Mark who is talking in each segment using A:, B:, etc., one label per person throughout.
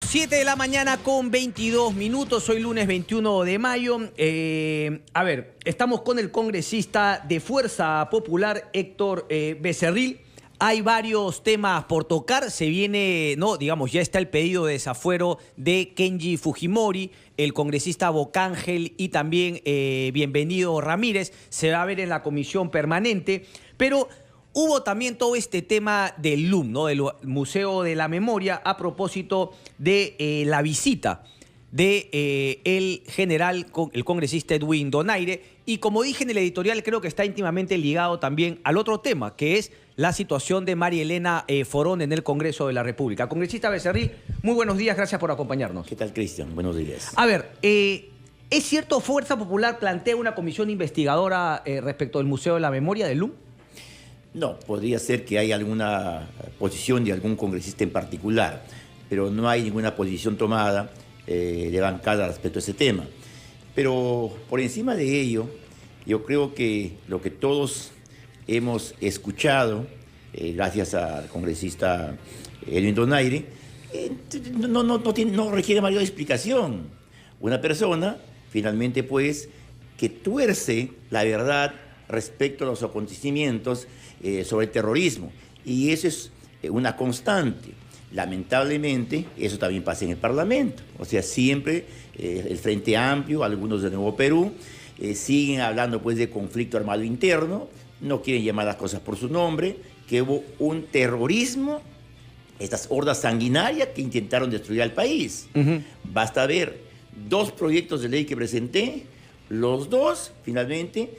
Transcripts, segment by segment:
A: 7 de la mañana con 22 minutos, hoy lunes 21 de mayo. Estamos con el congresista de Fuerza Popular, Héctor Becerril. Hay varios temas por tocar. Se viene, ya está el pedido de desafuero de Kenji Fujimori, el congresista Bocángel y también Bienvenido Ramírez. Se va a ver en la comisión permanente, pero hubo también todo este tema del LUM, del Museo de la Memoria, a propósito de la visita de el general, el congresista Edwin Donaire. Y como dije en el editorial, creo que está íntimamente ligado también al otro tema, que es la situación de María Elena Forón en el Congreso de la República. Congresista Becerril, muy buenos días, gracias por acompañarnos.
B: ¿Qué tal, Cristian? Buenos días.
A: ¿Es cierto Fuerza Popular plantea una comisión investigadora respecto del Museo de la Memoria del LUM?
B: No, podría ser que haya alguna posición de algún congresista en particular, pero no hay ninguna posición tomada de bancada respecto a ese tema. Pero por encima de ello, yo creo que lo que todos hemos escuchado, gracias al congresista Edwin Donaire, no requiere mayor explicación. Una persona, finalmente, pues, que tuerce la verdad respecto a los acontecimientos sobre el terrorismo. Y eso es una constante. Lamentablemente, eso también pasa en el Parlamento. O sea, siempre el Frente Amplio, algunos de Nuevo Perú, siguen hablando pues de conflicto armado interno, no quieren llamar las cosas por su nombre, que hubo un terrorismo, estas hordas sanguinarias que intentaron destruir al país. Basta ver 2 proyectos de ley que presenté, los 2 finalmente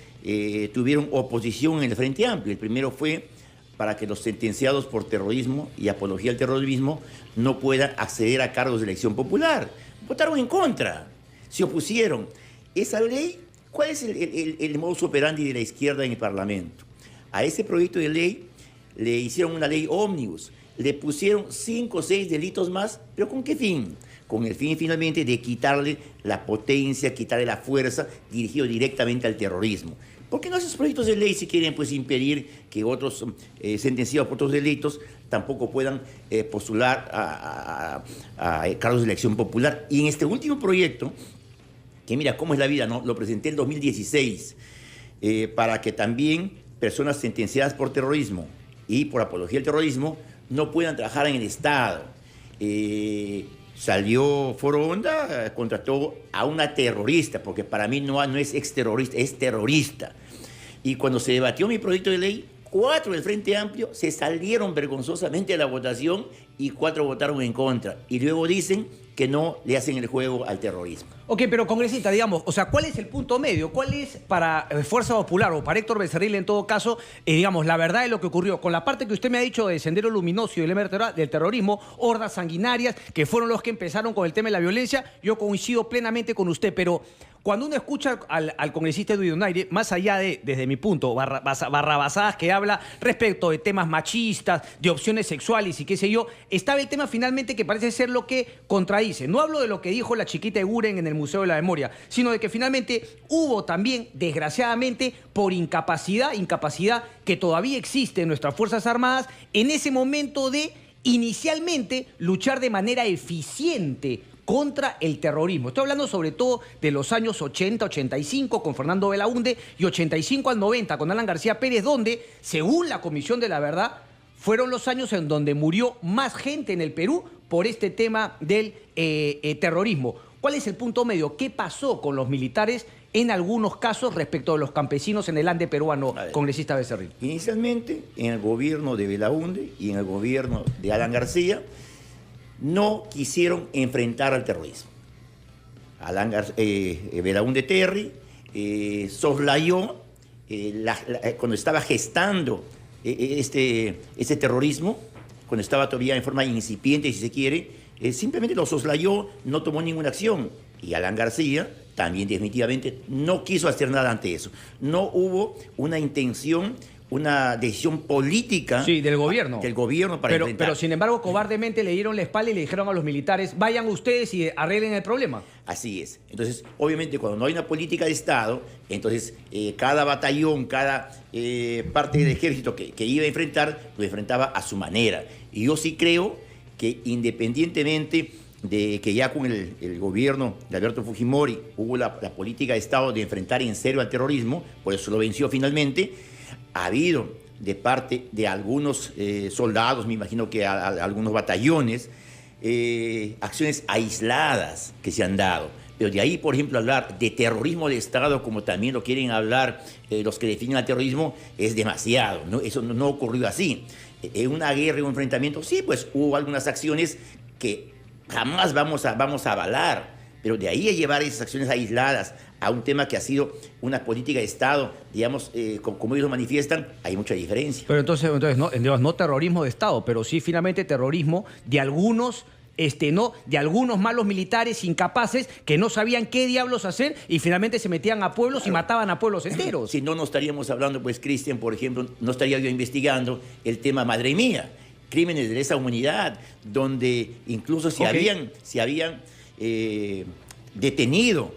B: tuvieron oposición en el Frente Amplio. El primero fue para que los sentenciados por terrorismo y apología al terrorismo no puedan acceder a cargos de elección popular. Votaron en contra, se opusieron. Esa ley, ¿cuál es el modus operandi de la izquierda en el Parlamento? A ese proyecto de ley le hicieron una ley ómnibus, le pusieron 5 o 6 delitos más, ¿pero con qué fin? Con el fin finalmente de quitarle la potencia, quitarle la fuerza, dirigido directamente al terrorismo. ¿Por qué no esos proyectos de ley, si quieren pues impedir que otros sentenciados por otros delitos tampoco puedan postular a cargos de elección popular? Y en este último proyecto, que mira cómo es la vida, ¿no? Lo presenté en 2016, para que también personas sentenciadas por terrorismo y por apología al terrorismo no puedan trabajar en el Estado. Salió Foronda, contrató a una terrorista, porque para mí no es exterrorista, es terrorista. Y cuando se debatió mi proyecto de ley, 4 del Frente Amplio se salieron vergonzosamente de la votación y 4 votaron en contra. Y luego dicen que no le hacen el juego al terrorismo.
A: Ok, pero congresista, ¿cuál es el punto medio? ¿Cuál es para Fuerza Popular o para Héctor Becerril en todo caso, la verdad de lo que ocurrió? Con la parte que usted me ha dicho de Sendero Luminoso y del terrorismo, hordas sanguinarias, que fueron los que empezaron con el tema de la violencia, yo coincido plenamente con usted, pero cuando uno escucha al congresista Edwin Donaire, más allá de, desde mi punto, barrabasadas que habla respecto de temas machistas, de opciones sexuales y qué sé yo, estaba el tema finalmente que parece ser lo que contradice. No hablo de lo que dijo la chiquita Eguren en el Museo de la Memoria, sino de que finalmente hubo también, desgraciadamente, por incapacidad que todavía existe en nuestras Fuerzas Armadas, en ese momento de, inicialmente, luchar de manera eficiente contra el terrorismo. Estoy hablando sobre todo de los años 80, 85 con Fernando Belaúnde y 85 al 90 con Alan García Pérez, donde, según la Comisión de la Verdad, fueron los años en donde murió más gente en el Perú por este tema del terrorismo. ¿Cuál es el punto medio? ¿Qué pasó con los militares en algunos casos respecto de los campesinos en el Ande peruano, congresista Becerril?
B: Inicialmente, en el gobierno de Belaúnde y en el gobierno de Alan García, no quisieron enfrentar al terrorismo. Belaúnde Terry soslayó cuando estaba gestando este terrorismo, cuando estaba todavía en forma incipiente, si se quiere, simplemente lo soslayó, no tomó ninguna acción. Y Alan García también definitivamente no quiso hacer nada ante eso. No hubo una intención, una decisión política
A: del gobierno.
B: Para enfrentar.
A: Pero sin embargo, cobardemente le dieron la espalda y le dijeron a los militares, vayan ustedes y arreglen el problema.
B: Así es. Entonces, obviamente, cuando no hay una política de Estado, entonces cada batallón, cada parte del ejército que iba a enfrentar, lo enfrentaba a su manera. Y yo sí creo que independientemente de que ya con el gobierno de Alberto Fujimori hubo la política de Estado de enfrentar en serio al terrorismo, por eso lo venció finalmente. Ha habido de parte de algunos soldados, me imagino que algunos batallones, acciones aisladas que se han dado. Pero de ahí, por ejemplo, hablar de terrorismo de Estado, como también lo quieren hablar los que definen al terrorismo, es demasiado, ¿no? Eso no ocurrió así. En una guerra, en un enfrentamiento, sí, pues hubo algunas acciones que jamás vamos a avalar. Pero de ahí a llevar esas acciones aisladas a un tema que ha sido una política de Estado, digamos, como ellos lo manifiestan, hay mucha diferencia.
A: Pero entonces no terrorismo de Estado, pero sí finalmente terrorismo de algunos, de algunos malos militares incapaces que no sabían qué diablos hacer y finalmente se metían a pueblos y mataban a pueblos enteros.
B: Si no, no estaríamos hablando, pues, Cristian, por ejemplo, no estaría yo investigando el tema Madre Mía, crímenes de lesa humanidad, donde incluso se habían detenido,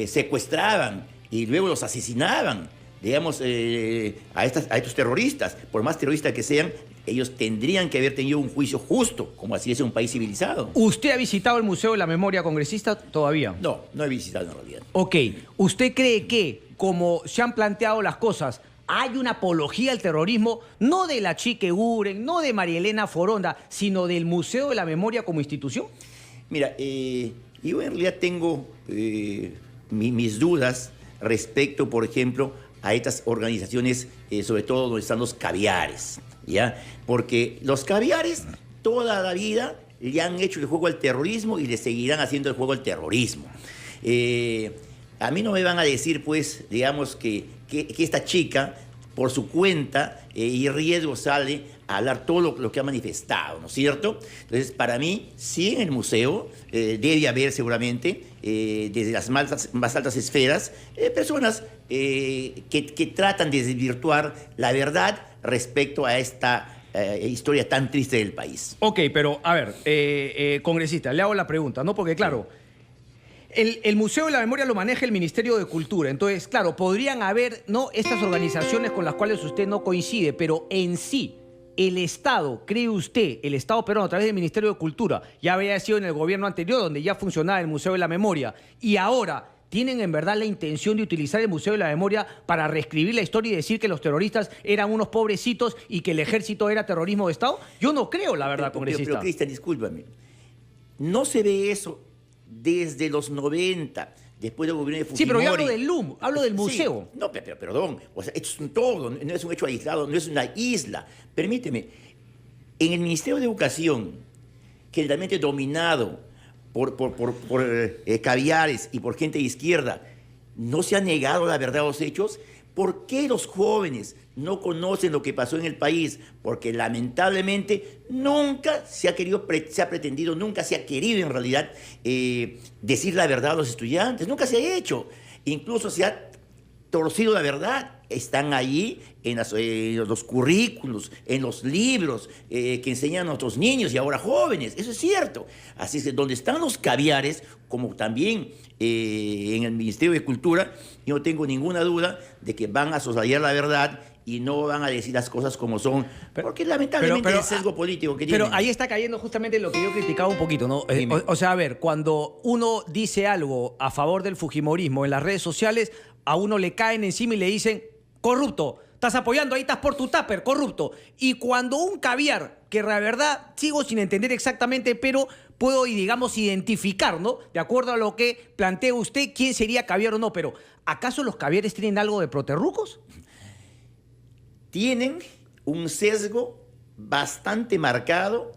B: secuestraban y luego los asesinaban, digamos, a estos terroristas. Por más terroristas que sean, ellos tendrían que haber tenido un juicio justo, como así es un país civilizado.
A: ¿Usted ha visitado el Museo de la Memoria Congresista todavía?
B: No, no he visitado en realidad.
A: Ok, ¿usted cree que, como se han planteado las cosas, hay una apología al terrorismo, no de la Chique Uren, no de María Elena Foronda, sino del Museo de la Memoria como institución?
B: Mira, yo en realidad tengo mis dudas respecto, por ejemplo, a estas organizaciones, sobre todo donde están los caviares, ¿ya? Porque los caviares toda la vida le han hecho el juego al terrorismo y le seguirán haciendo el juego al terrorismo. A mí no me van a decir, pues, digamos, que esta chica, por su cuenta y riesgo, sale a hablar todo lo que ha manifestado, ¿no es cierto? Entonces, para mí, sí, en el museo debe haber seguramente, desde las más altas esferas, personas que tratan de desvirtuar la verdad respecto a esta historia tan triste del país.
A: Ok, pero, a ver, congresista, le hago la pregunta, ¿no? Porque, claro, el Museo de la Memoria lo maneja el Ministerio de Cultura. Entonces, claro, podrían haber, ¿no?, estas organizaciones con las cuales usted no coincide, pero en sí, el Estado, ¿cree usted, el Estado peruano a través del Ministerio de Cultura, ya había sido en el gobierno anterior donde ya funcionaba el Museo de la Memoria, y ahora tienen en verdad la intención de utilizar el Museo de la Memoria para reescribir la historia y decir que los terroristas eran unos pobrecitos y que el ejército era terrorismo de Estado? Yo no creo, la verdad, congresista.
B: Pero Cristian, discúlpame, no se ve eso desde los 90, después del gobierno de Fujimori.
A: Sí, pero yo hablo del LUM, hablo del museo.
B: Sí, no, pero perdón, o sea, esto es un todo, no es un hecho aislado, no es una isla. Permíteme, en el Ministerio de Educación, generalmente dominado por caviares y por gente de izquierda, ¿no se ha negado la verdad de los hechos? ¿Por qué los jóvenes no conocen lo que pasó en el país? Porque lamentablemente nunca se ha pretendido, nunca se ha querido en realidad decir la verdad a los estudiantes, nunca se ha hecho. Incluso se ha torcido la verdad. Están ahí en los currículos, en los libros que enseñan a nuestros niños y ahora jóvenes. Eso es cierto. Así es que donde están los caviares, como también en el Ministerio de Cultura, yo no tengo ninguna duda de que van a soslayar la verdad y no van a decir las cosas como son, porque lamentablemente es el sesgo político que tienen.
A: Pero ahí está cayendo justamente lo que yo criticaba un poquito, ¿no? O sea, a ver, cuando uno dice algo a favor del fujimorismo en las redes sociales, a uno le caen encima y le dicen: corrupto, estás apoyando, ahí estás por tu tupper, corrupto. Y cuando un caviar, que la verdad sigo sin entender exactamente, pero puedo, digamos, identificar, ¿no?, de acuerdo a lo que plantea usted, quién sería caviar o no, pero ¿acaso los caviares tienen algo de proterrucos?
B: Tienen un sesgo bastante marcado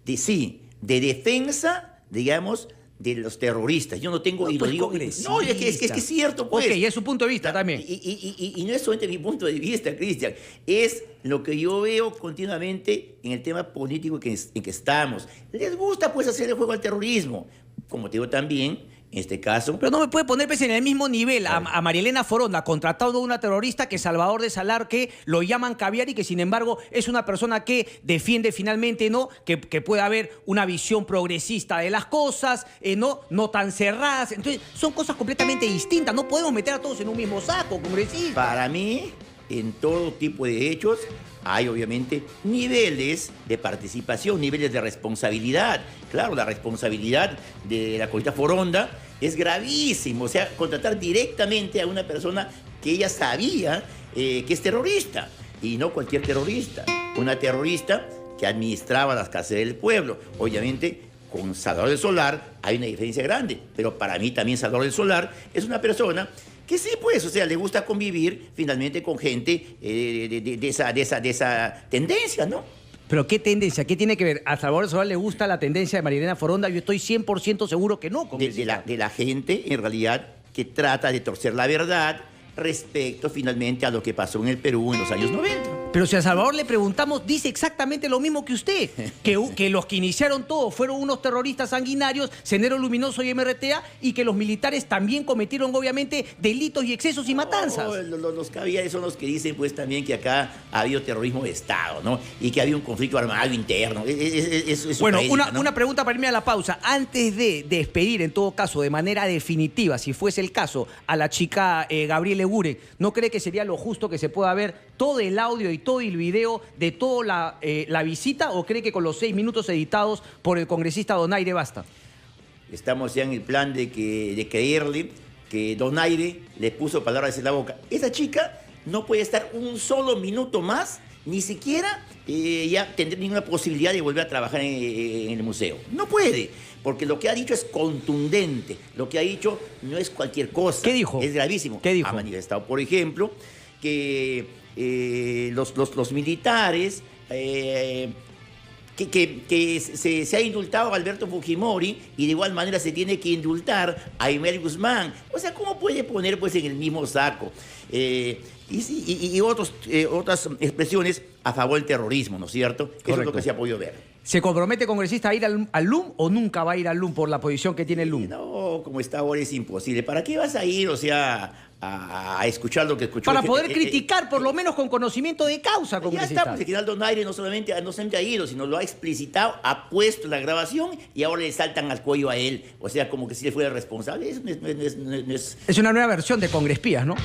B: de defensa, digamos, de los terroristas. Yo no tengo...
A: No,
B: y lo digo, no, es que es cierto, pues.
A: Ok, y es su punto de vista también.
B: Y no es solamente mi punto de vista, Cristian, es lo que yo veo continuamente en el tema político en que estamos. Les gusta, pues, hacer el juego al terrorismo. Como te digo también, en este caso...
A: Pero no me puede poner, pues, en el mismo nivel a María Elena Foronda, contratado de una terrorista, que Salvador de Salar, que lo llaman caviar y que, sin embargo, es una persona que defiende finalmente, ¿no?, que puede haber una visión progresista de las cosas, no tan cerradas. Entonces, son cosas completamente distintas. No podemos meter a todos en un mismo saco, congresista.
B: Para mí, en todo tipo de hechos hay obviamente niveles de participación, niveles de responsabilidad. Claro, la responsabilidad de la congresista Foronda es gravísimo, o sea, contratar directamente a una persona que ella sabía que es terrorista, y no cualquier terrorista, una terrorista que administraba las casas del pueblo. Obviamente, con Salvador del Solar hay una diferencia grande, pero para mí también Salvador del Solar es una persona que sí, pues, o sea, le gusta convivir finalmente con gente de esa tendencia, ¿no?
A: ¿Pero qué tendencia? ¿Qué tiene que ver? ¿A Salvador Solar le gusta la tendencia de María Elena Foronda? Yo estoy 100% seguro que no.
B: De la gente, en realidad, que trata de torcer la verdad respecto, finalmente, a lo que pasó en el Perú en los años 90.
A: Pero si a Salvador le preguntamos, dice exactamente lo mismo que usted, que los que iniciaron todo fueron unos terroristas sanguinarios, Sendero Luminoso y MRTA, y que los militares también cometieron, obviamente, delitos y excesos y matanzas.
B: Los caviares son los que dicen, pues, también que acá ha habido terrorismo de Estado, ¿no? Y que había un conflicto armado interno.
A: Bueno, una pregunta para irme a la pausa. Antes de despedir, en todo caso, de manera definitiva, si fuese el caso, a la chica Gabriela Eguren, ¿no cree que sería lo justo que se pueda ver todo el audio y todo el video de toda la visita, o cree que con los 6 minutos editados por el congresista Donaire basta?
B: Estamos ya en el plan de creerle que Donaire le puso palabras en la boca. Esa chica no puede estar un solo minuto más, ni siquiera ya tendría ninguna posibilidad de volver a trabajar en el museo. No puede, porque lo que ha dicho es contundente. Lo que ha dicho no es cualquier cosa.
A: ¿Qué dijo?
B: Es gravísimo.
A: ¿Qué dijo?
B: Ha manifestado, por ejemplo, que los militares, que se ha indultado a Alberto Fujimori, y de igual manera se tiene que indultar a Imer Guzmán. O sea, ¿cómo puede poner, pues, en el mismo saco? Y otras expresiones a favor del terrorismo, ¿no es cierto? Correcto. Eso es lo que se ha podido ver.
A: ¿Se compromete, congresista, a ir al LUM o nunca va a ir al LUM por la posición que tiene el LUM?
B: No, como está ahora es imposible. ¿Para qué vas a ir, o sea, a escuchar lo que escuchó?
A: Para poder criticar, por lo menos con conocimiento de causa, congresista.
B: Ya está, pues el general Donaire no solamente ha ido, sino lo ha explicitado, ha puesto la grabación, y ahora le saltan al cuello a él. O sea, como que si él fuera responsable. Eso no es...
A: Es una nueva versión de Congrespías, ¿no?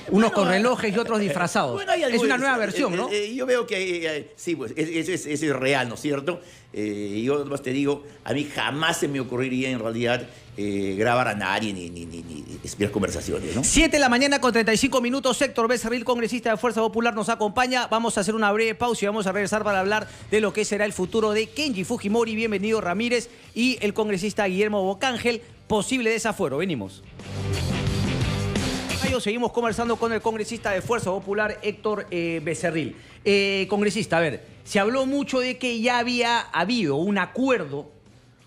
A: Unos con relojes y otros disfrazados. Bueno, es una nueva versión, ¿no?
B: Yo veo que sí, pues eso es real, ¿no es cierto? Yo más te digo, a mí jamás se me ocurriría en realidad grabar a nadie ni espiar conversaciones, ¿no?
A: 7 de la mañana con 35 minutos. Héctor Becerril, congresista de Fuerza Popular, nos acompaña. Vamos a hacer una breve pausa y vamos a regresar para hablar de lo que será el futuro de Kenji Fujimori, bienvenido Ramírez, y el congresista Guillermo Bocángel, posible desafuero. Venimos. Seguimos conversando con el congresista de Fuerza Popular, Héctor Becerril. Congresista, a ver, se habló mucho de que ya había habido un acuerdo,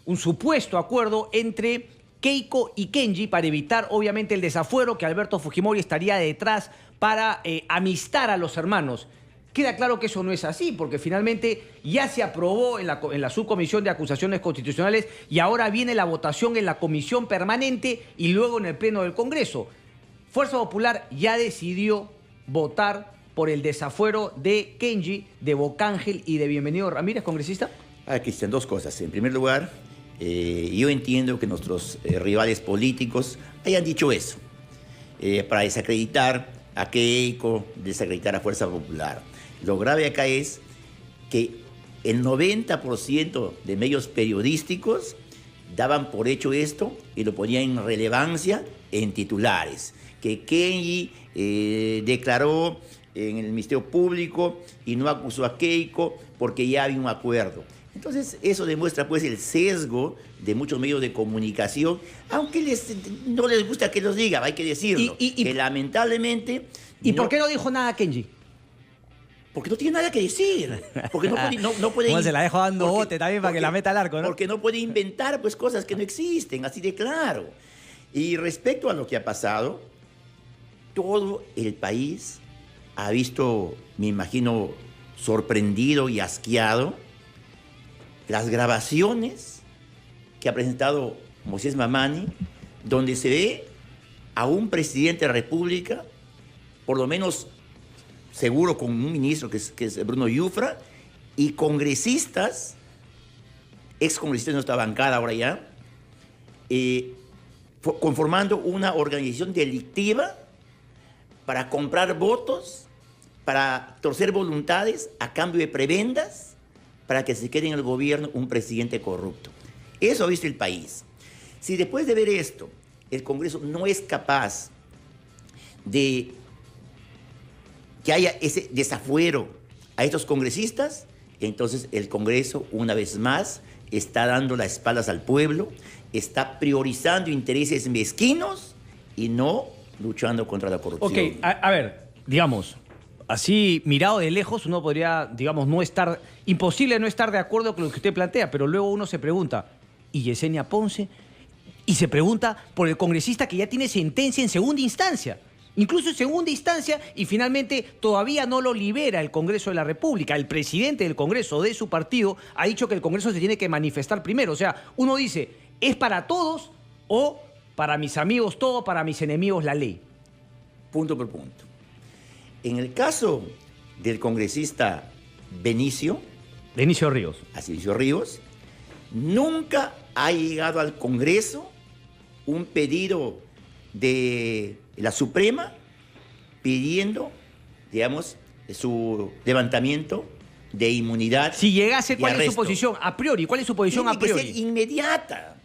A: un supuesto acuerdo entre Keiko y Kenji para evitar, obviamente, el desafuero, que Alberto Fujimori estaría detrás para amistar a los hermanos. Queda claro que eso no es así, porque finalmente ya se aprobó en la subcomisión de acusaciones constitucionales, y ahora viene la votación en la comisión permanente y luego en el pleno del Congreso. Fuerza Popular ya decidió votar por el desafuero de Kenji, de Bocángel y de Bienvenido Ramírez, congresista.
B: Cristian, dos cosas. En primer lugar, yo entiendo que nuestros rivales políticos hayan dicho eso, para desacreditar a Keiko, desacreditar a Fuerza Popular. Lo grave acá es que el 90% de medios periodísticos daban por hecho esto y lo ponían en relevancia en titulares. Que Kenji declaró en el Ministerio Público y no acusó a Keiko porque ya había un acuerdo. Entonces, eso demuestra, pues, el sesgo de muchos medios de comunicación, aunque no les gusta que los diga, hay que decirlo. Que lamentablemente...
A: ¿Y por qué no dijo nada Kenji?
B: Porque no tiene nada que decir. Porque no puede...
A: ¿Cómo se la dejo dando bote también para que la meta al arco, no?
B: Porque no puede inventar, pues, cosas que no existen, así de claro. Y respecto a lo que ha pasado, todo el país ha visto, me imagino, sorprendido y asqueado las grabaciones que ha presentado Moisés Mamani, donde se ve a un presidente de la República, por lo menos seguro con un ministro que es Bruno Yufra, y congresistas, excongresistas de nuestra bancada ahora ya, conformando una organización delictiva para comprar votos para torcer voluntades a cambio de prebendas para que se quede en el gobierno un presidente corrupto. Eso ha visto el país. Si después de ver esto, el Congreso no es capaz de que haya ese desafuero a estos congresistas, entonces el Congreso, una vez más, está dando las espaldas al pueblo, está priorizando intereses mezquinos y no luchando contra la corrupción.
A: Ok, a ver, digamos, así mirado de lejos uno podría, digamos, imposible no estar de acuerdo con lo que usted plantea, pero luego uno se pregunta, ¿y Yesenia Ponce? Y se pregunta por el congresista que ya tiene sentencia en segunda instancia. Incluso en segunda instancia, y finalmente todavía no lo libera el Congreso de la República. El presidente del Congreso de su partido ha dicho que el Congreso se tiene que manifestar primero. O sea, uno dice, ¿es para todos o para mis amigos todo, para mis enemigos la ley?
B: Punto por punto. En el caso del congresista Benicio Ríos, nunca ha llegado al Congreso un pedido de la Suprema pidiendo, digamos, su levantamiento de inmunidad.
A: Si llegase, ¿cuál es su posición a priori? ¿Cuál es su posición a priori?
B: Tiene que ser inmediata.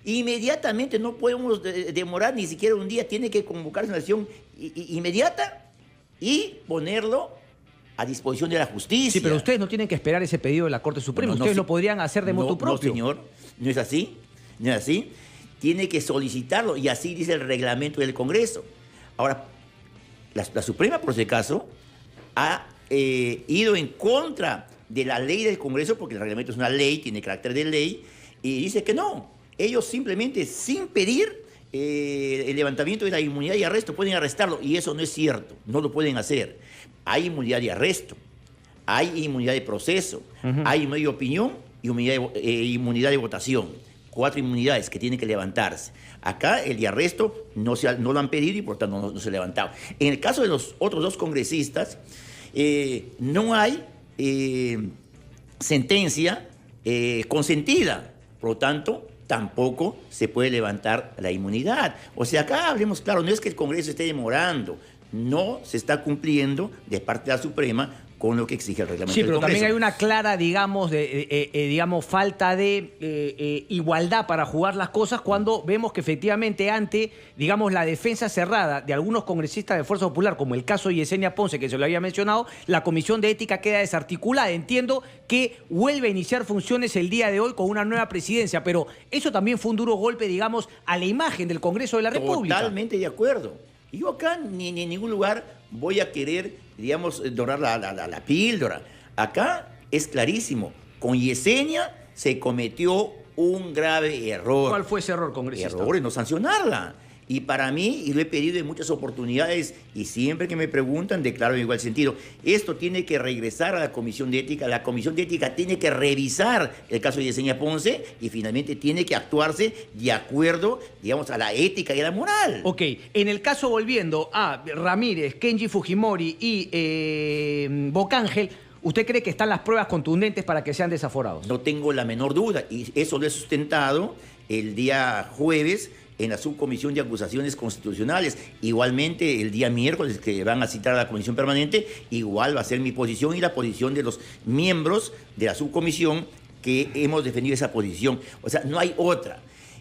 B: Inmediatamente, no podemos demorar ni siquiera un día. Tiene que convocarse una sesión inmediata y ponerlo a disposición de la justicia.
A: Sí, pero ustedes no tienen que esperar ese pedido de la Corte Suprema. Ustedes lo podrían hacer de motu propio.
B: No, señor. No es así. No es así. Tiene que solicitarlo y así dice el reglamento del Congreso. Ahora, la Suprema, por ese caso, ha ido en contra de la ley del Congreso, porque el reglamento es una ley, tiene carácter de ley, y dice que no. Ellos simplemente, sin pedir el levantamiento de la inmunidad y arresto, pueden arrestarlo. Y eso no es cierto, no lo pueden hacer. Hay inmunidad de arresto, hay inmunidad de proceso, hay inmunidad de opinión y inmunidad de votación. 4 inmunidades que tienen que levantarse. Acá el de arresto no lo han pedido y por tanto no se ha levantado. En el caso de los otros 2 congresistas, no hay sentencia consentida. Por lo tanto, tampoco se puede levantar la inmunidad. O sea, acá hablemos claro, no es que el Congreso esté demorando, no se está cumpliendo de parte de la Suprema con lo que exige el reglamento del Congreso. Sí, pero
A: también hay una clara, digamos, falta de igualdad para jugar las cosas cuando vemos que efectivamente ante, digamos, la defensa cerrada de algunos congresistas de Fuerza Popular, como el caso de Yesenia Ponce, que se lo había mencionado, la Comisión de Ética queda desarticulada. Entiendo que vuelve a iniciar funciones el día de hoy con una nueva presidencia, pero eso también fue un duro golpe, digamos, a la imagen del Congreso de la República.
B: Totalmente de acuerdo. Yo acá ni en ningún lugar voy a querer, digamos, dorar la píldora. Acá es clarísimo. Con Yesenia se cometió un grave error.
A: ¿Cuál fue ese error, congresista?
B: Error en no sancionarla. Y para mí, y lo he pedido en muchas oportunidades, y siempre que me preguntan, declaro en igual sentido, esto tiene que regresar a la Comisión de Ética. La Comisión de Ética tiene que revisar el caso de Yesenia Ponce y finalmente tiene que actuarse de acuerdo, digamos, a la ética y a la moral.
A: Ok, en el caso volviendo a Ramírez, Kenji Fujimori y Bocángel, ¿usted cree que están las pruebas contundentes para que sean desaforados?
B: No tengo la menor duda, y eso lo he sustentado el día jueves en la Subcomisión de Acusaciones Constitucionales. Igualmente, el día miércoles que van a citar a la Comisión Permanente, igual va a ser mi posición y la posición de los miembros de la subcomisión que hemos defendido esa posición. O sea, no hay otra.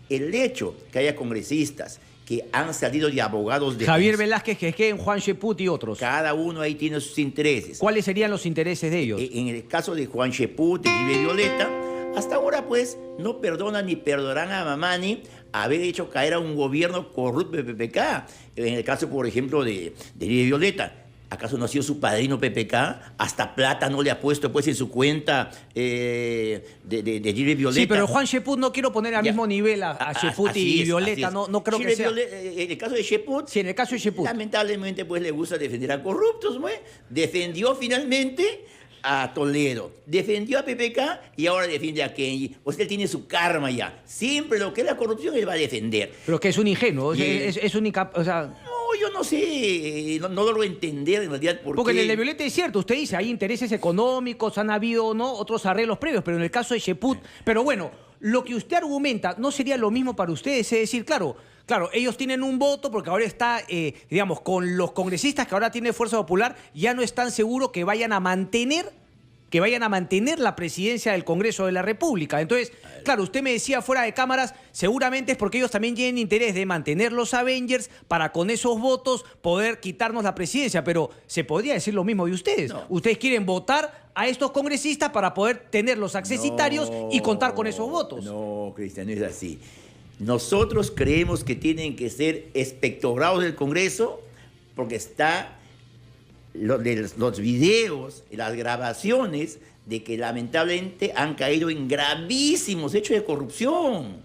B: El hecho que haya congresistas que han salido de abogados de
A: Javier Velázquez, Quején, Juan Cheput y otros.
B: Cada uno ahí tiene sus intereses.
A: ¿Cuáles serían los intereses de ellos?
B: En el caso de Juan Cheput y Violeta, hasta ahora, pues, no perdonan ni perdonarán a Mamani haber hecho caer a un gobierno corrupto de PPK. En el caso, por ejemplo, de Violeta. ¿Acaso no ha sido su padrino PPK? Hasta plata no le ha puesto, pues, en su cuenta de Violeta.
A: Sí, pero Juan Cheput no quiero poner al mismo nivel a Cheput y Violeta. No creo que sea.
B: En el caso de Cheput.
A: Sí, en el caso de Cheput.
B: Lamentablemente, pues, le gusta defender a corruptos, ¿no? Defendió finalmente a Toledo, defendió a PPK y ahora defiende a Kenji. O sea, él tiene su karma ya. Siempre lo que es la corrupción él va a defender.
A: Pero que es un ingenuo, es un incapaz, o sea...
B: No, yo no sé, no logro entender en realidad por qué.
A: Porque en el de Violeta es cierto, usted dice, hay intereses económicos, han habido, ¿no?, otros arreglos previos, pero en el caso de Cheput... Pero bueno, lo que usted argumenta no sería lo mismo para ustedes, es decir, claro, ellos tienen un voto porque ahora está, digamos, con los congresistas que ahora tiene Fuerza Popular, ya no están seguros que vayan a mantener la presidencia del Congreso de la República. Entonces, claro, usted me decía fuera de cámaras, seguramente es porque ellos también tienen interés de mantener los Avengers para con esos votos poder quitarnos la presidencia, pero se podría decir lo mismo de ustedes.
B: No.
A: Ustedes quieren votar a estos congresistas para poder tener los accesitarios y contar con esos votos.
B: No, Cristian, no es así. Nosotros creemos que tienen que ser expectorados del Congreso porque está los videos y las grabaciones de que lamentablemente han caído en gravísimos hechos de corrupción.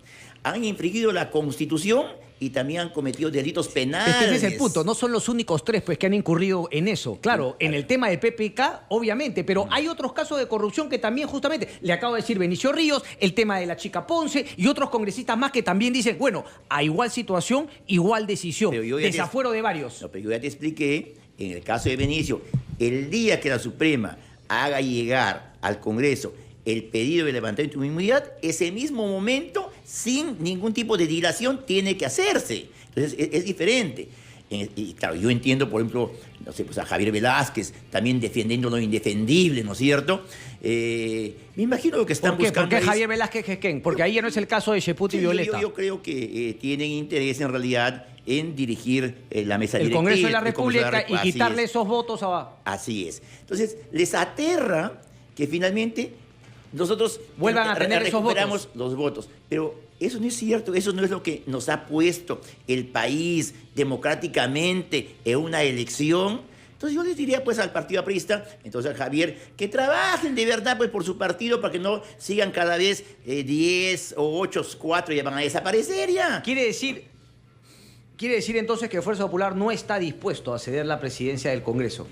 B: Han infringido la Constitución y también han cometido delitos penales.
A: Ese es el punto. No son los únicos tres pues, que han incurrido en eso. Claro, en el tema del PPK, obviamente, pero hay otros casos de corrupción que también justamente, le acabo de decir Benicio Ríos, el tema de la chica Ponce y otros congresistas más que también dicen, bueno, a igual situación, igual decisión. Desafuero de varios.
B: No, pero yo ya te expliqué, en el caso de Benicio, el día que la Suprema haga llegar al Congreso el pedido de levantamiento de inmunidad, ese mismo momento, sin ningún tipo de dilación, tiene que hacerse. Entonces, es diferente. Y claro, yo entiendo, por ejemplo, no sé, pues a Javier Velázquez también defendiendo lo indefendible, ¿no es cierto? Me imagino lo que están buscando.
A: ¿Por qué Javier Velázquez es quién? Porque ahí ya no es el caso de Cheput y Violeta.
B: Yo creo que tienen interés en realidad en dirigir la mesa directiva.
A: El Congreso de la República y quitarle esos votos abajo.
B: Así es. Entonces, les aterra que finalmente nosotros
A: vuelvan a tener esos votos.
B: Los votos. Pero eso no es cierto, eso no es lo que nos ha puesto el país democráticamente en una elección. Entonces yo les diría pues al partido aprista, entonces al Javier, que trabajen de verdad pues por su partido para que no sigan cada vez 10 o 8, 4 ya van a desaparecer ya.
A: Quiere decir entonces que Fuerza Popular no está dispuesto a ceder la presidencia del Congreso.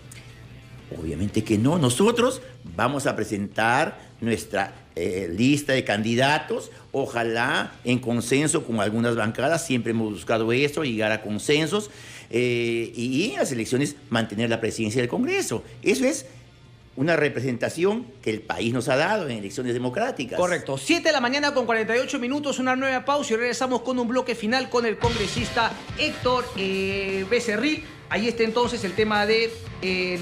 B: Obviamente que no. Nosotros vamos a presentar nuestra lista de candidatos, ojalá en consenso con algunas bancadas, siempre hemos buscado eso, llegar a consensos y en las elecciones mantener la presidencia del Congreso. Eso es una representación que el país nos ha dado en elecciones democráticas.
A: Correcto. 7 de la mañana con 48 minutos, una nueva pausa y regresamos con un bloque final con el congresista Héctor Becerril. Ahí está entonces el tema de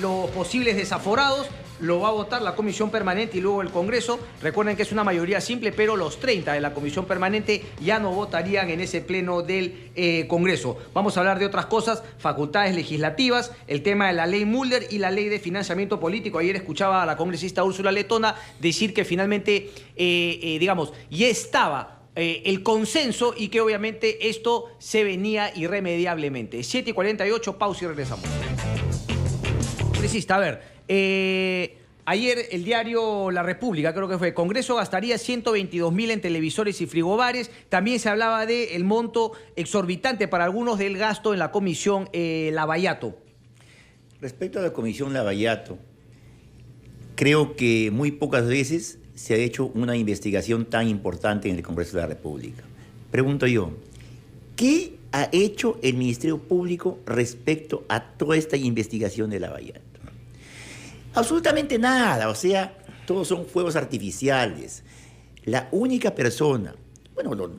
A: los posibles desaforados. Lo va a votar la Comisión Permanente y luego el Congreso. Recuerden que es una mayoría simple, pero los 30 de la Comisión Permanente ya no votarían en ese pleno del Congreso. Vamos a hablar de otras cosas, facultades legislativas, el tema de la ley Mulder y la ley de financiamiento político. Ayer escuchaba a la congresista Úrsula Letona decir que finalmente, digamos, ya estaba el consenso y que obviamente esto se venía irremediablemente. 7:48, pausa y regresamos. Congresista, a ver, ayer el diario La República, creo que fue, Congreso gastaría 122.000 en televisores y frigobares. También se hablaba del monto exorbitante para algunos del gasto en la comisión Lavallato.
B: Respecto a la comisión Lavallato, creo que muy pocas veces se ha hecho una investigación tan importante en el Congreso de la República. Pregunto yo, ¿qué ha hecho el Ministerio Público respecto a toda esta investigación de Lavallato? Absolutamente nada, o sea, todos son fuegos artificiales. La única persona, bueno,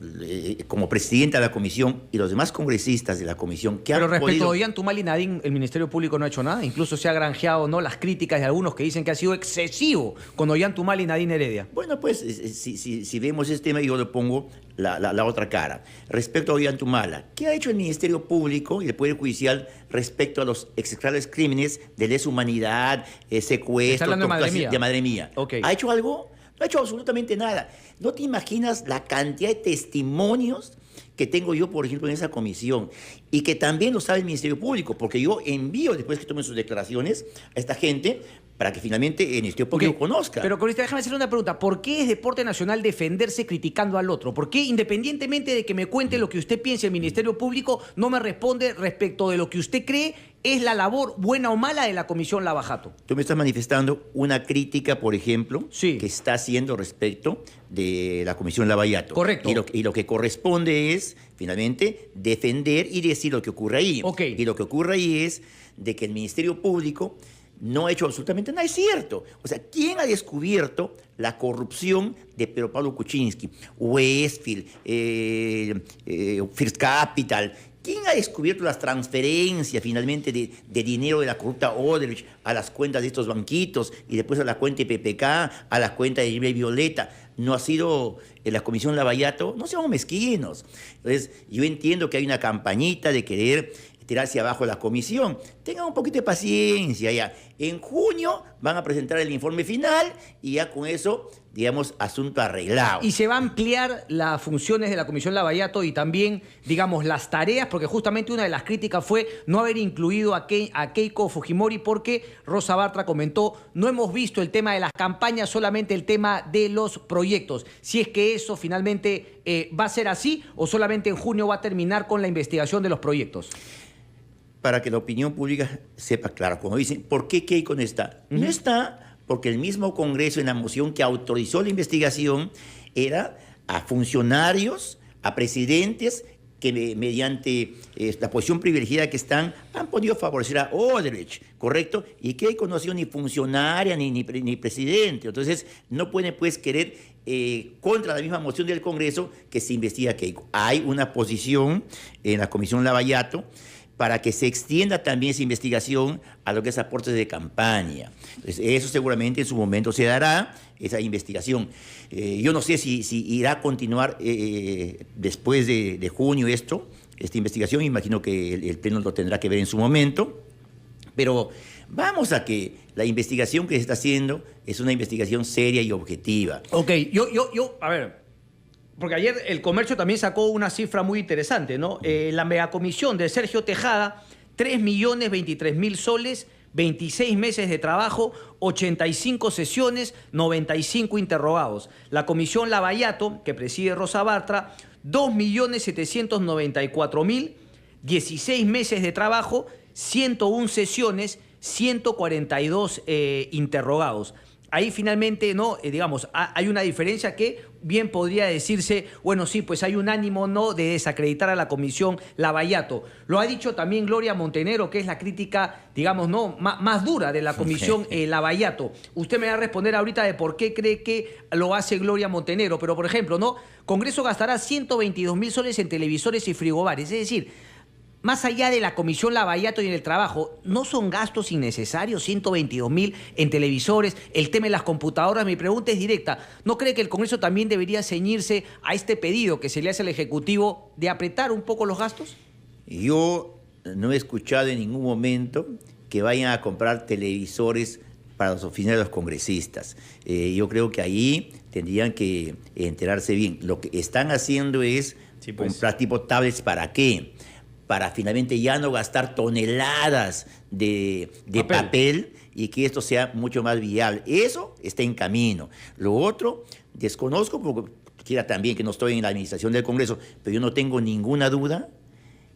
B: como presidenta de la comisión y los demás congresistas de la comisión que han podido...
A: Pero respecto a Ollanta-Humala y Nadine, el Ministerio Público no ha hecho nada. Incluso se ha granjeado, ¿no?, las críticas de algunos que dicen que ha sido excesivo con Ollanta-Humala y Nadine Heredia.
B: Bueno, pues si vemos este tema, yo le pongo la otra cara. Respecto a Ollanta-Humala, ¿qué ha hecho el Ministerio Público y el Poder Judicial respecto a los execrables crímenes de lesa humanidad, secuestro,
A: de
B: Madre Mía?
A: Okay.
B: ¿Ha hecho algo? No ha hecho absolutamente nada. ¿No te imaginas la cantidad de testimonios que tengo yo, por ejemplo, en esa comisión? Y que también lo sabe el Ministerio Público, porque yo envío, después que tomen sus declaraciones, a esta gente para que finalmente el Ministerio Público conozca.
A: Pero, Corista, déjame hacerle una pregunta. ¿Por qué es deporte nacional defenderse criticando al otro? ¿Por qué, independientemente de que me cuente lo que usted piense, el Ministerio Público no me responde respecto de lo que usted cree es la labor buena o mala de la Comisión Lavallato?
B: Tú me estás manifestando una crítica, por ejemplo,
A: sí,
B: que está haciendo respecto de la Comisión Lavallato.
A: Correcto.
B: Y lo que corresponde es, finalmente, defender y decir lo que ocurre ahí.
A: Okay.
B: Y lo que ocurre ahí es de que el Ministerio Público no ha hecho absolutamente nada. Es cierto. O sea, ¿quién ha descubierto la corrupción de Pedro Pablo Kuczynski, Westfield, First Capital? ¿Quién ha descubierto las transferencias finalmente de dinero de la corrupta Odebrecht a las cuentas de estos banquitos y después a la cuenta de PPK, a la cuenta de Libre Violeta? ¿No ha sido la Comisión Lavallato? No seamos mezquinos. Entonces, yo entiendo que hay una campañita de querer tirarse abajo la comisión. Tengan un poquito de paciencia ya. En junio van a presentar el informe final y ya con eso, digamos, asunto arreglado.
A: Y se va a ampliar las funciones de la Comisión Lavallato y también, digamos, las tareas, porque justamente una de las críticas fue no haber incluido a Keiko Fujimori porque Rosa Bartra comentó, no hemos visto el tema de las campañas, solamente el tema de los proyectos. Si es que eso finalmente va a ser así o solamente en junio va a terminar con la investigación de los proyectos.
B: Para que la opinión pública sepa claro, como dicen, ¿por qué Keiko no está? No está porque el mismo Congreso en la moción que autorizó la investigación era a funcionarios, a presidentes que mediante la posición privilegiada que están han podido favorecer a Odebrecht, ¿correcto? Y Keiko no ha sido ni funcionaria ni presidente. Entonces no pueden pues querer contra la misma moción del Congreso que se investiga a Keiko. Hay una posición en la Comisión Lavallato para que se extienda también esa investigación a lo que es aportes de campaña. Entonces, eso seguramente en su momento se dará, esa investigación. Yo no sé si irá a continuar después de junio esta investigación, imagino que el Pleno lo tendrá que ver en su momento, pero vamos a que la investigación que se está haciendo es una investigación seria y objetiva.
A: Ok, a ver, porque ayer el Comercio también sacó una cifra muy interesante, ¿no? La megacomisión de Sergio Tejada, 3.023.000 soles, 26 meses de trabajo, 85 sesiones, 95 interrogados. La comisión Lavallato, que preside Rosa Bartra, 2.794.000, 16 meses de trabajo, 101 sesiones, 142 interrogados. Ahí finalmente, ¿no? Digamos, hay una diferencia que bien podría decirse, bueno, sí, pues hay un ánimo, ¿no?, de desacreditar a la comisión Lavallato. Lo ha dicho también Gloria Montenegro, que es la crítica, digamos, ¿no?, más dura de la comisión Lavallato. Usted me va a responder ahorita de por qué cree que lo hace Gloria Montenegro, pero por ejemplo, ¿no?, Congreso gastará 122.000 soles en televisores y frigobares, es decir, más allá de la comisión Lavallato y en el trabajo, ¿no son gastos innecesarios 122.000 en televisores? El tema de las computadoras, mi pregunta es directa. ¿No cree que el Congreso también debería ceñirse a este pedido que se le hace al Ejecutivo de apretar un poco los gastos?
B: Yo no he escuchado en ningún momento que vayan a comprar televisores para las oficinas de los congresistas. Yo creo que ahí tendrían que enterarse bien. Lo que están haciendo es comprar tipo tablets, ¿para qué? Para finalmente ya no gastar toneladas de papel y que esto sea mucho más viable. Eso está en camino. Lo otro, desconozco, porque quiera también que no estoy en la administración del Congreso, pero yo no tengo ninguna duda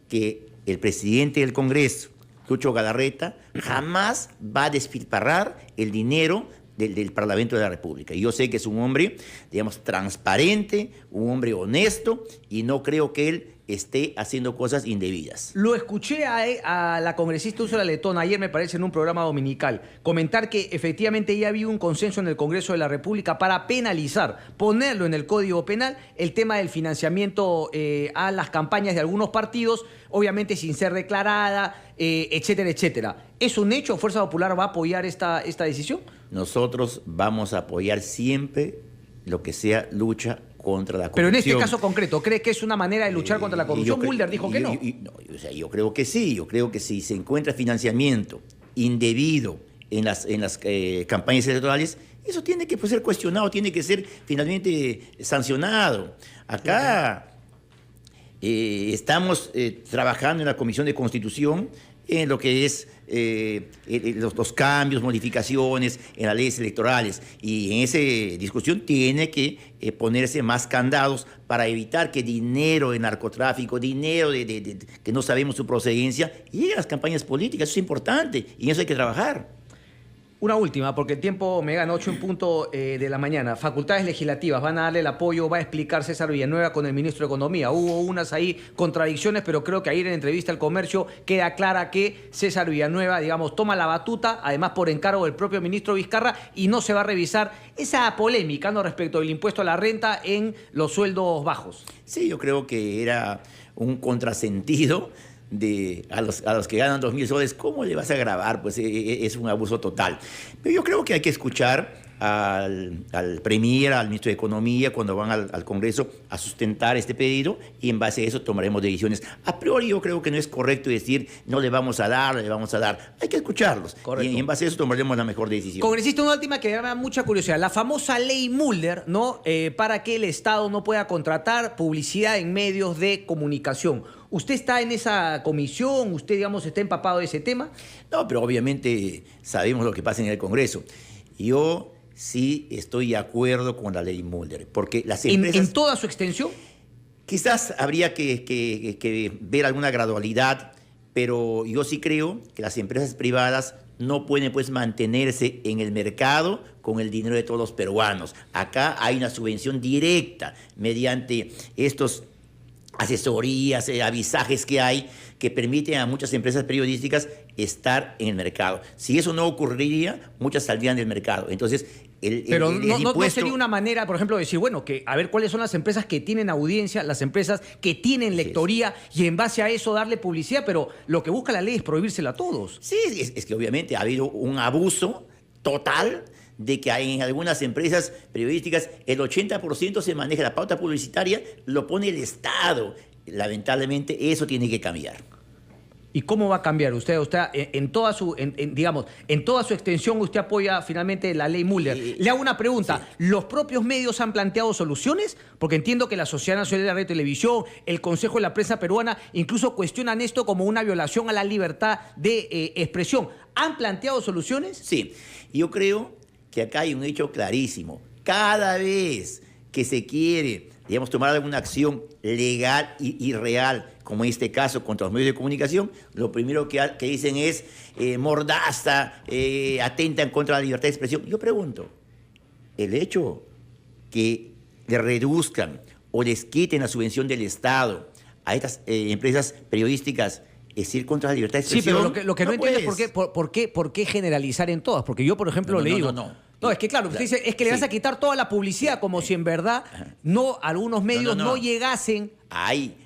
B: que el presidente del Congreso, Lucho Galarreta, jamás va a despilfarrar el dinero del Parlamento de la República. Y yo sé que es un hombre, digamos, transparente, un hombre honesto, y no creo que él esté haciendo cosas indebidas.
A: Lo escuché a la congresista Úrsula Letona ayer, me parece, en un programa dominical, comentar que efectivamente ya había un consenso en el Congreso de la República para penalizar, ponerlo en el Código Penal, el tema del financiamiento a las campañas de algunos partidos, obviamente sin ser declarada, etcétera, etcétera. ¿Es un hecho? ¿Fuerza Popular va a apoyar esta decisión?
B: Nosotros vamos a apoyar siempre lo que sea lucha contra la corrupción.
A: Pero en este caso concreto, ¿cree que es una manera de luchar contra la corrupción? Mulder dijo que no.
B: Yo creo que sí. Yo creo que si se encuentra financiamiento indebido en las campañas electorales, eso tiene que ser cuestionado, tiene que ser finalmente sancionado. Acá estamos trabajando en la Comisión de Constitución en lo que es los cambios, modificaciones en las leyes electorales. Y en esa discusión tiene que ponerse más candados para evitar que dinero de narcotráfico, dinero que no sabemos su procedencia, llegue a las campañas políticas. Eso es importante y en eso hay que trabajar.
A: Una última, porque el tiempo me gana 8 en punto de la mañana. Facultades legislativas van a darle el apoyo, va a explicar César Villanueva con el ministro de Economía. Hubo unas ahí contradicciones, pero creo que ayer en entrevista al Comercio queda clara que César Villanueva, digamos, toma la batuta, además por encargo del propio ministro Vizcarra, y no se va a revisar esa polémica, ¿no?, respecto del impuesto a la renta en los sueldos bajos.
B: Sí, yo creo que era un contrasentido a los que ganan 2.000 soles. ¿Cómo le vas a grabar? Pues es un abuso total. Pero yo creo que hay que escuchar al Premier, al ministro de Economía, cuando van al Congreso a sustentar este pedido, y en base a eso tomaremos decisiones. A priori yo creo que no es correcto decir no le vamos a dar, le vamos a dar. Hay que escucharlos. Y en base a eso tomaremos la mejor decisión.
A: Congresista, una última que me da mucha curiosidad. La famosa ley Mulder, ¿no? Para que el Estado no pueda contratar publicidad en medios de comunicación. ¿Usted está en esa comisión? ¿Usted, digamos, está empapado de ese tema?
B: No, pero obviamente sabemos lo que pasa en el Congreso. Yo sí estoy de acuerdo con la ley Mulder, porque las empresas...
A: ¿En toda su extensión?
B: Quizás habría que ver alguna gradualidad, pero yo sí creo que las empresas privadas no pueden, pues, mantenerse en el mercado con el dinero de todos los peruanos. Acá hay una subvención directa mediante estos asesorías, avisajes que hay, que permiten a muchas empresas periodísticas estar en el mercado. Si eso no ocurriría, muchas saldrían del mercado. Entonces,
A: Pero no sería una manera, por ejemplo, de decir, bueno, que a ver cuáles son las empresas que tienen audiencia, las empresas que tienen lectoría, y en base a eso darle publicidad, pero lo que busca la ley es prohibírsela a todos.
B: Sí, es que obviamente ha habido un abuso total de que en algunas empresas periodísticas el 80% se maneja, la pauta publicitaria lo pone el Estado. Lamentablemente eso tiene que cambiar.
A: ¿Y cómo va a cambiar? Usted en toda su extensión, usted apoya finalmente la ley Mulder. Le hago una pregunta. Sí. ¿Los propios medios han planteado soluciones? Porque entiendo que la Sociedad Nacional de Radio y Televisión, el Consejo de la Prensa Peruana, incluso cuestionan esto como una violación a la libertad de expresión. ¿Han planteado soluciones?
B: Sí. Yo creo que acá hay un hecho clarísimo. Cada vez que se quiere, digamos, tomar alguna acción legal y real, como en este caso contra los medios de comunicación, lo primero que dicen es mordaza, atentan contra la libertad de expresión. Yo pregunto, el hecho que le reduzcan o les quiten la subvención del Estado a estas empresas periodísticas es ir contra la libertad de expresión.
A: Sí, pero lo que no entiendo es por qué generalizar en todas. Porque yo, por ejemplo, le digo... No, es que claro, usted dice, es que le vas a quitar toda la publicidad, como si en verdad algunos medios no llegasen...
B: Hay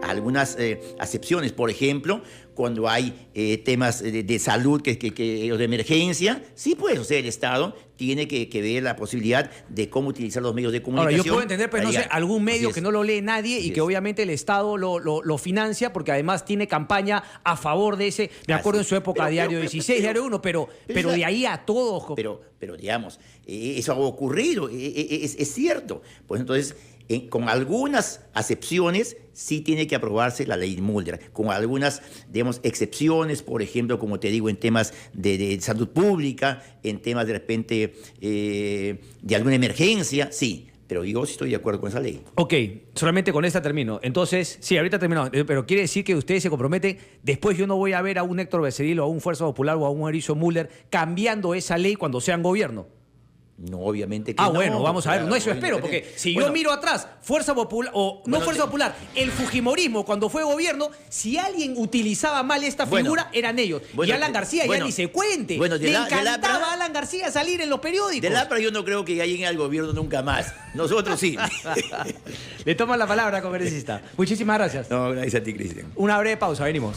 B: algunas acepciones. Por ejemplo, cuando hay temas de salud o de emergencia, sí, pues, o sea, el Estado tiene que ver la posibilidad de cómo utilizar los medios de comunicación.
A: Ahora, yo puedo entender, pero no sé, algún medio que no lo lee nadie y que obviamente el Estado lo financia porque además tiene campaña a favor de ese... Me acuerdo en su época, Diario 16, Diario 1, pero de ahí a todos...
B: Pero digamos, eso ha ocurrido, es cierto. Pues entonces... con algunas acepciones sí tiene que aprobarse la ley Mulder, con algunas, digamos, excepciones, por ejemplo, como te digo, en temas de salud pública, en temas de repente de alguna emergencia, sí, pero yo sí estoy de acuerdo con esa ley.
A: Ok, solamente con esta termino. Entonces, sí, ahorita terminamos, pero quiere decir que ustedes se comprometen, después yo no voy a ver a un Héctor Becerril o a un Fuerza Popular o a un Mauricio Müller cambiando esa ley cuando sean gobierno.
B: No, obviamente que no.
A: Bueno, vamos a ver. No, eso espero, porque si yo miro atrás, Fuerza Popular, Fuerza Popular, el fujimorismo cuando fue gobierno, si alguien utilizaba mal esta figura, eran ellos. Y Alan García ya ni se cuente. Le encantaba a Alan García salir en los periódicos.
B: De Lapra yo no creo que lleguen al gobierno nunca más. Nosotros sí.
A: Le toman la palabra, congresista. Muchísimas gracias.
B: No, gracias a ti, Cristian.
A: Una breve pausa, venimos.